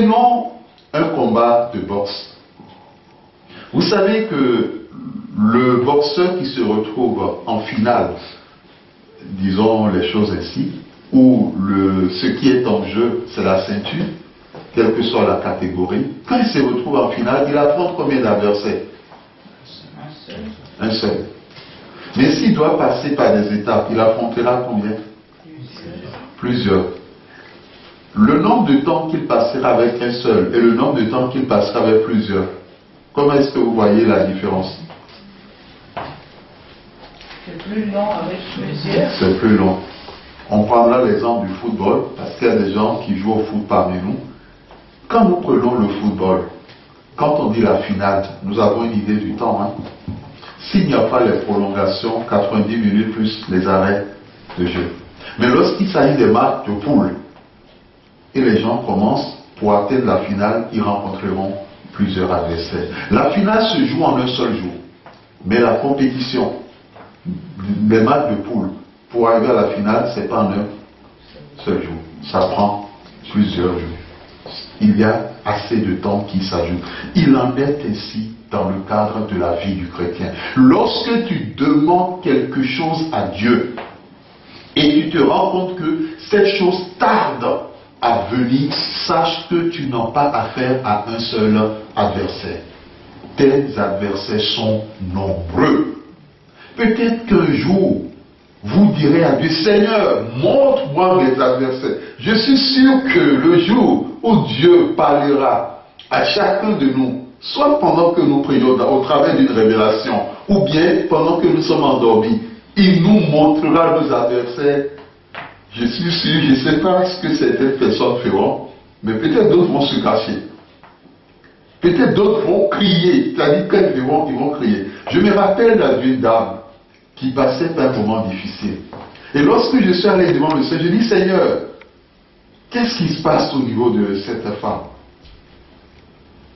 Prenons un combat de boxe. Vous savez que le boxeur qui se retrouve en finale, disons les choses ainsi, où ce qui est en jeu, c'est la ceinture, quelle que soit la catégorie, quand il se retrouve en finale, il affronte combien d'adversaires? Un seul. Mais s'il doit passer par des étapes, il affrontera combien? Plusieurs. Le nombre de temps qu'il passera avec un seul et le nombre de temps qu'il passera avec plusieurs, comment est-ce que vous voyez la différence? C'est plus long avec plusieurs. C'est plus long. On prendra l'exemple du football, parce qu'il y a des gens qui jouent au foot parmi nous. Quand nous prenons le football, quand on dit la finale, nous avons une idée du temps. Hein? S'il n'y a pas les prolongations, 90 minutes plus les arrêts de jeu. Mais lorsqu'il s'agit des matchs de poule, et les gens commencent, pour atteindre la finale, ils rencontreront plusieurs adversaires. La finale se joue en un seul jour. Mais la compétition, les matchs de poule, pour arriver à la finale, ce n'est pas en un seul jour. Ça prend plusieurs jours. Il y a assez de temps qui s'ajoute. Il en est ainsi dans le cadre de la vie du chrétien. Lorsque tu demandes quelque chose à Dieu, et tu te rends compte que cette chose tarde à venir, sache que tu n'as pas affaire à un seul adversaire. Tes adversaires sont nombreux. Peut-être qu'un jour, vous direz à Dieu, Seigneur, montre-moi mes adversaires. Je suis sûr que le jour où Dieu parlera à chacun de nous, soit pendant que nous prions au travers d'une révélation, ou bien pendant que nous sommes endormis, il nous montrera nos adversaires. Je suis sûr, je ne sais pas ce que certaines personnes feront, mais peut-être d'autres vont se cacher. Peut-être d'autres vont crier, c'est-à-dire qu'ils vont crier. Je me rappelle d'une dame qui passait par un moment difficile. Et lorsque je suis allé devant le Seigneur, je dis, Seigneur, qu'est-ce qui se passe au niveau de cette femme?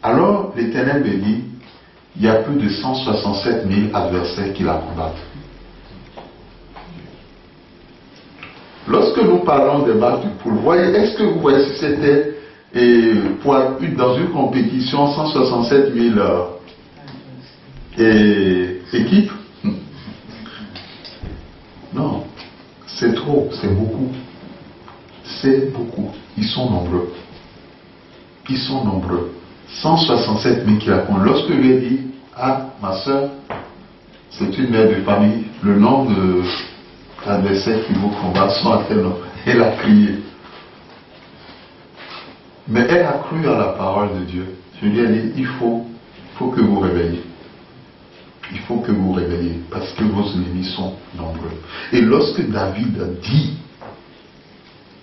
Alors l'Éternel me dit, il y a plus de 167 000 adversaires qui la combattent. Lorsque nous parlons des matchs de poule, voyez, est-ce que vous voyez si c'était dans une compétition 167 000 équipes? Non, c'est trop, c'est beaucoup. C'est beaucoup. Ils sont nombreux. Ils sont nombreux. 167 000 qui la combattent. Lorsque lui ai dit, ah, ma soeur, c'est une mère de famille, le nombre d'adversaires qui vous combattent sont à tel nombre. Elle a crié. Mais elle a cru à la parole de Dieu. Je lui ai dit, il faut que vous réveillez. Il faut que vous réveillez, parce que vos ennemis sont nombreux. Et lorsque David dit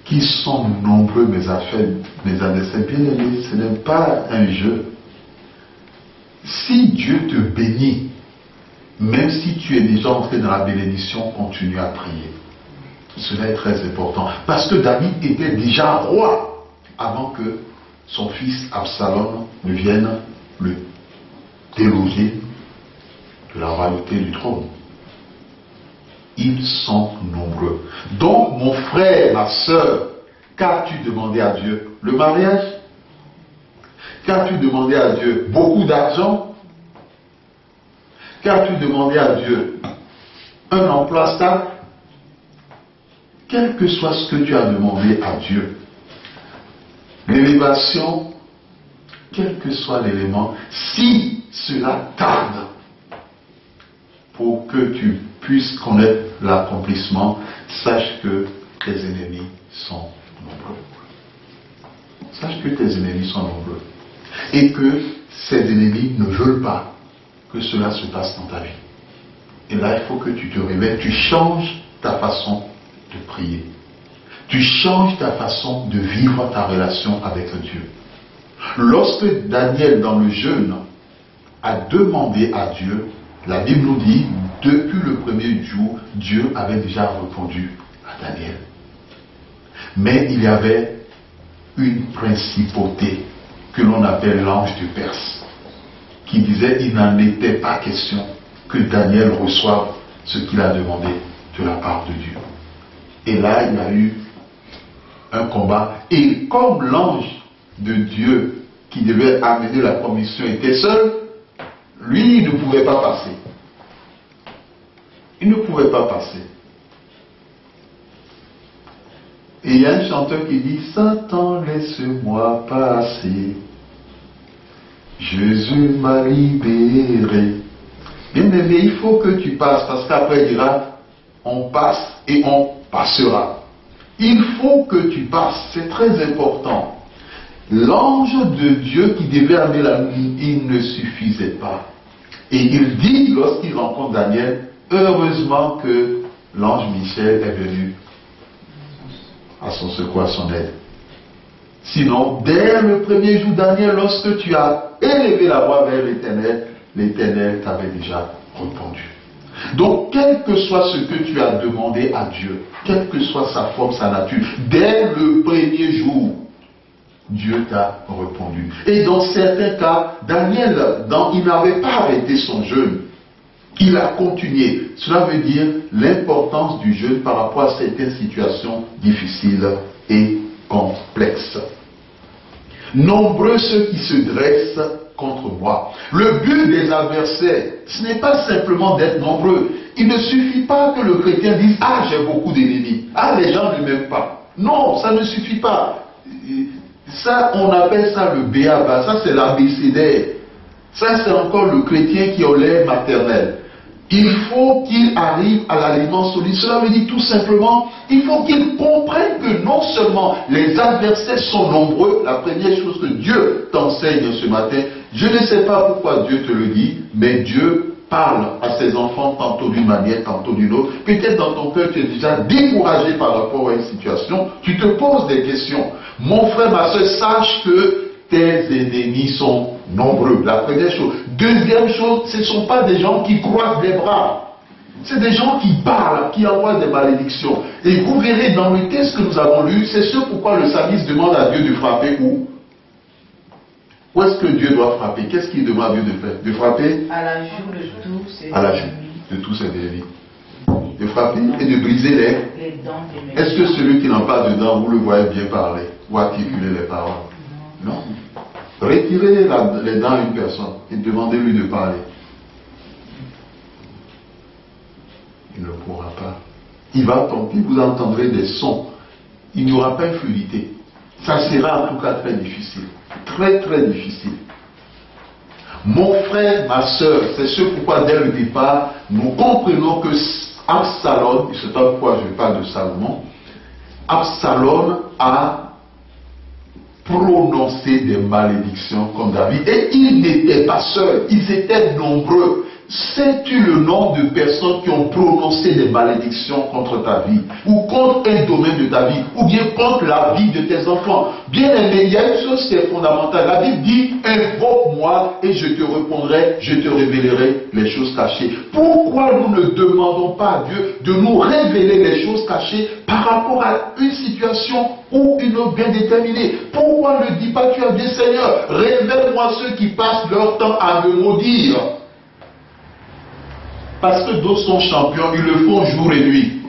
qu'ils sont nombreux, mes adversaires, bien aimés, ce n'est pas un jeu. Si Dieu te bénit, même si tu es déjà entré dans la bénédiction, continue à prier. Cela est très important. Parce que David était déjà roi avant que son fils Absalom ne vienne le déloger de la royauté du trône. Ils sont nombreux. Donc, mon frère, ma soeur, qu'as-tu demandé à Dieu? Le mariage? Qu'as-tu demandé à Dieu? Beaucoup d'argent? Qu'as-tu demandé à Dieu? Un emploi stable? Quel que soit ce que tu as demandé à Dieu, l'élévation, quel que soit l'élément, si cela tarde pour que tu puisses connaître l'accomplissement, sache que tes ennemis sont nombreux. Sache que tes ennemis sont nombreux. Et que ces ennemis ne veulent pas que cela se passe dans ta vie. Et là, il faut que tu te réveilles, tu changes ta façon de prier. Tu changes ta façon de vivre ta relation avec Dieu. Lorsque Daniel, dans le jeûne, a demandé à Dieu, la Bible nous dit, depuis le premier jour, Dieu avait déjà répondu à Daniel. Mais il y avait une principauté que l'on appelle l'ange de Perse, qui disait il n'en était pas question que Daniel reçoive ce qu'il a demandé de la part de Dieu. Et là, il y a eu un combat. Et comme l'ange de Dieu qui devait amener la commission était seul, lui, il ne pouvait pas passer. Il ne pouvait pas passer. Et il y a un chanteur qui dit, Satan, laisse-moi passer. Jésus m'a libéré. Bien aimé, il faut que tu passes, parce qu'après il dira, on passe et on passera. Il faut que tu passes, c'est très important. L'ange de Dieu qui devait amener la nuit, il ne suffisait pas. Et il dit, lorsqu'il rencontre Daniel, heureusement que l'ange Michel est venu à son secours, à son aide. Sinon, dès le premier jour, Daniel, lorsque tu as élevé la voix vers l'Éternel, l'Éternel t'avait déjà répondu. Donc, quel que soit ce que tu as demandé à Dieu, quelle que soit sa forme, sa nature, dès le premier jour, Dieu t'a répondu. Et dans certains cas, Daniel, il n'avait pas arrêté son jeûne. Il a continué. Cela veut dire l'importance du jeûne par rapport à certaines situations difficiles et complexes. Nombreux ceux qui se dressent contre moi. Le but des adversaires, ce n'est pas simplement d'être nombreux. Il ne suffit pas que le chrétien dise « Ah, j'ai beaucoup d'ennemis. Ah, les gens ne m'aiment pas. » Non, ça ne suffit pas. Ça, on appelle ça le béaba. Ça, c'est l'abécédaire. Ça, c'est encore le chrétien qui a l'air maternel. Il faut qu'il arrive à l'aliment solide. Cela veut dire tout simplement, il faut qu'il comprenne que non seulement les adversaires sont nombreux, la première chose que Dieu t'enseigne ce matin, je ne sais pas pourquoi Dieu te le dit, mais Dieu parle à ses enfants tantôt d'une manière, tantôt d'une autre. Peut-être dans ton cœur tu es déjà découragé par rapport à une situation, tu te poses des questions. Mon frère, ma soeur, sache que tes ennemis sont nombreux. La première chose. Deuxième chose, ce ne sont pas des gens qui croisent les bras. C'est des gens qui parlent, qui envoient des malédictions. Et vous verrez dans le texte que nous avons lu, c'est ce pourquoi le psalmiste demande à Dieu de frapper où? Où est-ce que Dieu doit frapper? Qu'est-ce qu'il demande à Dieu de faire? De frapper? À la joue de tous ses à la joue de tous ses ennemis. De frapper et de briser les dents des méchants. Est-ce que celui qui n'a pas de dents, vous le voyez bien parler ou articuler les paroles? Non. Retirez les dents à une personne et demandez-lui de parler. Il ne pourra pas. Il va tomber, vous entendrez des sons. Il n'y aura pas une fluidité. Ça sera en tout cas très difficile. Très très difficile. Mon frère, ma soeur, c'est ce pourquoi dès le départ, nous comprenons que Absalom, et c'est pourquoi je parle de Salomon, Absalom a prononcé des malédictions comme David. Et il n'était pas seul, ils étaient nombreux. Sais-tu le nombre de personnes qui ont prononcé des malédictions contre ta vie, ou contre un domaine de ta vie, ou bien contre la vie de tes enfants? Bien aimé, il y a une chose qui est fondamentale. La Bible dit, invoque-moi et je te répondrai, je te révélerai les choses cachées. Pourquoi nous ne demandons pas à Dieu de nous révéler les choses cachées par rapport à une situation ou une autre bien déterminée? Pourquoi ne dis pas tu as bien Seigneur, révèle-moi ceux qui passent leur temps à me maudire? Parce que d'autres sont champions, ils le font jour et nuit.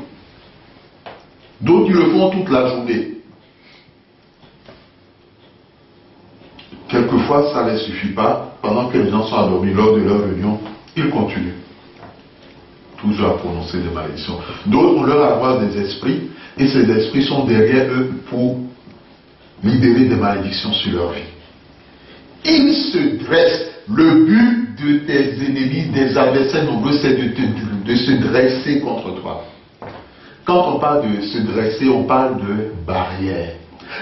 D'autres, ils le font toute la journée. Quelquefois, ça ne les suffit pas. Pendant que les gens sont endormis lors de leur réunion, ils continuent. Toujours à prononcer des malédictions. D'autres, on leur envoie des esprits, et ces esprits sont derrière eux pour libérer des malédictions sur leur vie. Ils se dressent. Le but de tes ennemis, des adversaires nombreux, c'est de se dresser contre toi. Quand on parle de se dresser, on parle de barrière.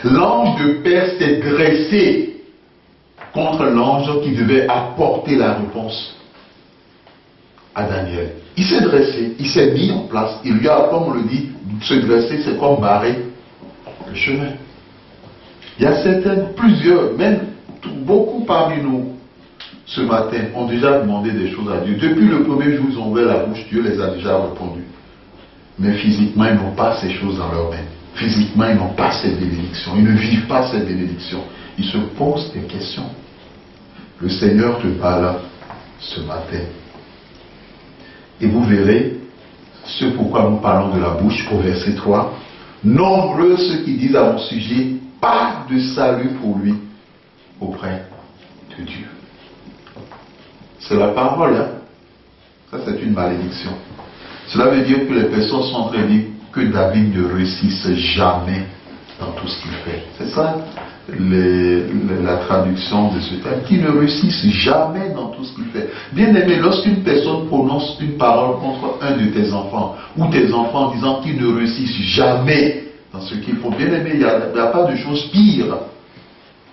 L'ange de Père s'est dressé contre l'ange qui devait apporter la réponse à Daniel. Il s'est dressé, il s'est mis en place. Il lui a, comme on le dit, se dresser, c'est comme barrer le chemin. Il y a plusieurs, même beaucoup parmi nous, ce matin, ont déjà demandé des choses à Dieu. Depuis le premier jour, ils ont ouvert la bouche, Dieu les a déjà répondu. Mais physiquement, ils n'ont pas ces choses dans leurs mains. Physiquement, ils n'ont pas cette bénédiction. Ils ne vivent pas cette bénédiction. Ils se posent des questions. Le Seigneur te parle ce matin. Et vous verrez ce pourquoi nous parlons de la bouche au verset 3. Nombreux ceux qui disent à mon sujet, pas de salut pour lui. auprès de Dieu. C'est la parole, hein? Ça, c'est une malédiction. Cela veut dire que les personnes sont en train de dire que David ne réussisse jamais dans tout ce qu'il fait. C'est ça la traduction de ce terme, qui ne réussisse jamais dans tout ce qu'il fait. Bien aimé, lorsqu'une personne prononce une parole contre un de tes enfants, ou tes enfants disant qu'ils ne réussissent jamais dans ce qu'il faut, bien aimé, il n'y a pas de chose pire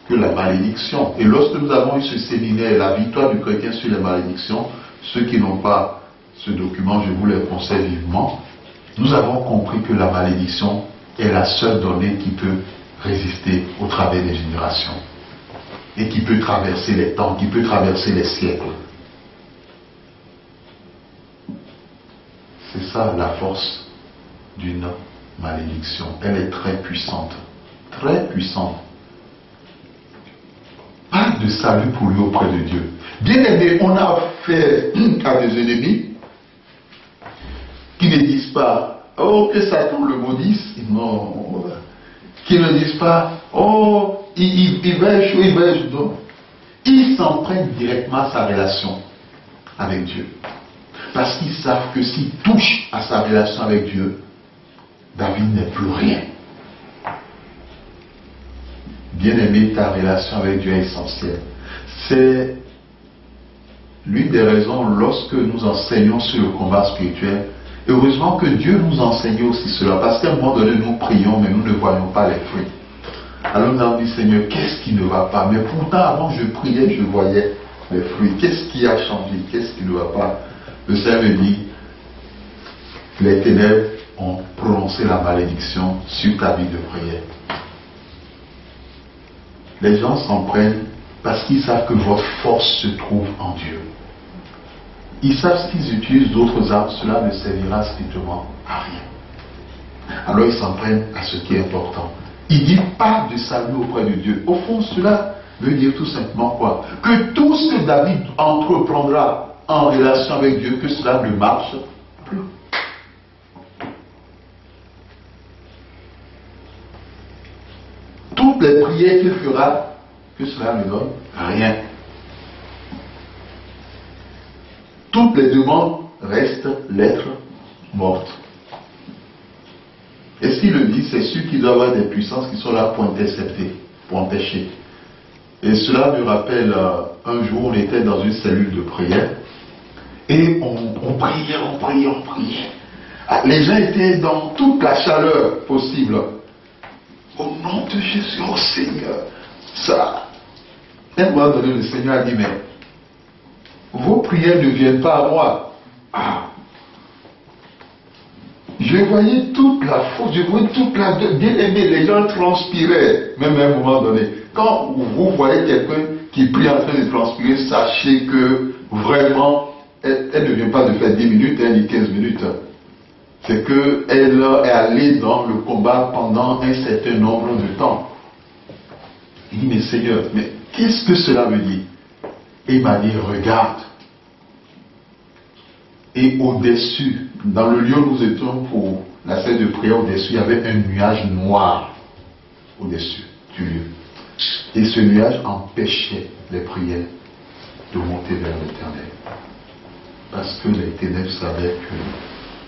que la malédiction. Et lorsque nous avons eu ce séminaire, la victoire du chrétien sur les malédictions, ceux qui n'ont pas ce document, je vous le conseille vivement, nous avons compris que la malédiction est la seule donnée qui peut résister au travers des générations et qui peut traverser les temps, qui peut traverser les siècles. C'est ça la force d'une malédiction. Elle est très puissante. Très puissante. Pas de salut pour lui auprès de Dieu. Bien aimé, on a affaire à des ennemis qui ne disent pas « Oh, que Satan le maudisse ». Non. Qui ne disent pas « Oh, il va échouer, il va échouer ». Non. Ils s'en prennent directement à sa relation avec Dieu. Parce qu'ils savent que s'ils touchent à sa relation avec Dieu, David n'est plus rien. Bien-aimé, ta relation avec Dieu est essentielle. C'est l'une des raisons lorsque nous enseignons sur le combat spirituel. Heureusement que Dieu nous enseigne aussi cela, parce qu'à un moment donné, nous prions, mais nous ne voyons pas les fruits. Alors nous avons dit, Seigneur, qu'est-ce qui ne va pas? Mais pourtant, avant je priais, je voyais les fruits. Qu'est-ce qui a changé? Qu'est-ce qui ne va pas? Le Seigneur me dit, les ténèbres ont prononcé la malédiction sur ta vie de prière. Les gens s'en prennent parce qu'ils savent que votre force se trouve en Dieu. Ils savent qu'ils utilisent d'autres armes, cela ne servira strictement à rien. Alors ils s'en prennent à ce qui est important. Il dit pas de salut auprès de Dieu. Au fond, cela veut dire tout simplement quoi? Que tout ce que David entreprendra en relation avec Dieu, que cela ne marche plus. Toutes les prières qu'il fera, que cela ne donne rien. Toutes les demandes restent lettres mortes. Et s'il le dit, c'est sûr qu'il doit y avoir des puissances qui sont là pour intercepter, pour empêcher. Et cela me rappelle, un jour, on était dans une cellule de prière, et on priait. Les gens étaient dans toute la chaleur possible. Au nom de Jésus, oh Seigneur, ça. À un moment donné, le Seigneur a dit, mais vos prières ne viennent pas à moi. Ah. Je voyais toute la force, je voyais toute la... Bien aimé, les gens transpiraient, même à un moment donné. Quand vous voyez quelqu'un qui prie en train de transpirer, sachez que vraiment, elle ne vient pas de faire 10 minutes, elle dit 15 minutes. C'est qu'elle est allée dans le combat pendant un certain nombre de temps. Il dit, mais Seigneur, mais qu'est-ce que cela veut dire? Et il m'a dit, regarde. Et au-dessus, dans le lieu où nous étions pour la scène de prière, au-dessus, il y avait un nuage noir au-dessus du lieu. Et ce nuage empêchait les prières de monter vers l'Éternel. Parce que les ténèbres savaient que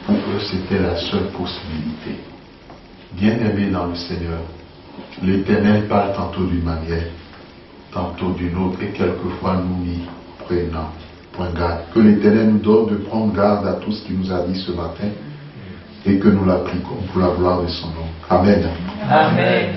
pour eux, c'était la seule possibilité. Bien-aimés dans le Seigneur, l'Éternel parle tantôt d'une manière, tantôt d'une autre, et quelquefois nous n'y prenons point garde. Que l'Éternel nous donne de prendre garde à tout ce qu'il nous a dit ce matin, et que nous l'appliquons pour la gloire de son nom. Amen. Amen.